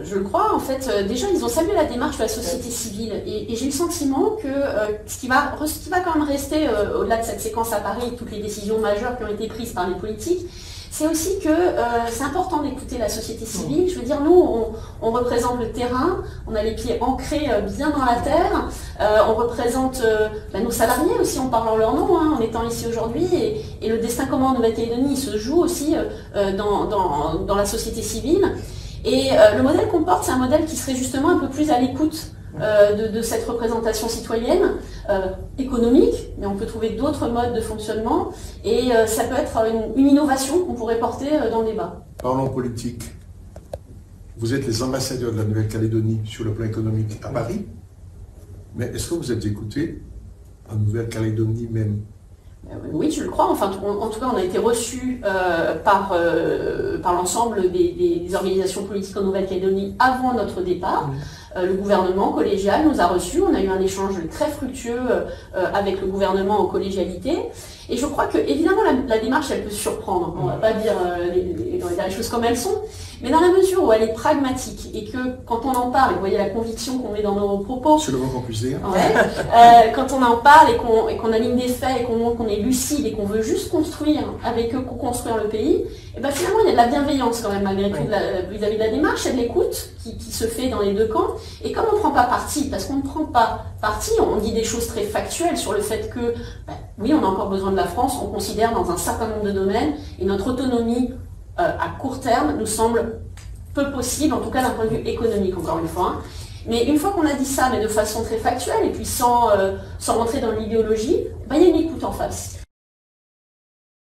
je le crois. En fait, déjà, ils ont salué la démarche de la société civile. Et j'ai le sentiment que ce qui va quand même rester au-delà de cette séquence à Paris, toutes les décisions majeures qui ont été prises par les politiques, c'est aussi que c'est important d'écouter la société civile. Je veux dire, nous, on représente le terrain, on a les pieds ancrés bien dans la terre, on représente nos salariés aussi en parlant leur nom, en étant ici aujourd'hui, et le destin commun en Nouvelle-Calédonie se joue aussi dans la société civile. Et le modèle qu'on porte, c'est un modèle qui serait justement un peu plus à l'écoute de cette représentation citoyenne, économique, mais on peut trouver d'autres modes de fonctionnement, et ça peut être une innovation qu'on pourrait porter dans le débat. Parlons politique. Vous êtes les ambassadeurs de la Nouvelle-Calédonie sur le plan économique à Paris, mais est-ce que vous êtes écoutés en Nouvelle-Calédonie même? Oui, je le crois. Enfin, en tout cas, on a été reçus par l'ensemble des organisations politiques en Nouvelle-Calédonie avant notre départ. Le gouvernement collégial nous a reçus. On a eu un échange très fructueux avec le gouvernement en collégialité. Et je crois que, évidemment, la démarche, elle peut surprendre. On ne va pas dire les choses comme elles sont. Mais dans la mesure où elle est pragmatique et que quand on en parle, et vous voyez la conviction qu'on met dans nos propos. C'est le mot qu'on puisse dire. Ouais, quand on en parle et qu'on aligne des faits et qu'on montre qu'on est lucide et qu'on veut juste construire avec eux, co-construire le pays, et ben finalement il y a de la bienveillance quand même malgré tout vis-à-vis de la démarche, il y a de l'écoute qui se fait dans les deux camps. Et comme on ne prend pas parti, parce qu'on ne prend pas parti, on dit des choses très factuelles sur le fait que oui, on a encore besoin de la France, on considère dans un certain nombre de domaines et notre autonomie à court terme nous semble peu possible, en tout cas d'un point de vue économique, encore une fois. Mais une fois qu'on a dit ça, mais de façon très factuelle, et puis sans rentrer dans l'idéologie, il y a une écoute en face.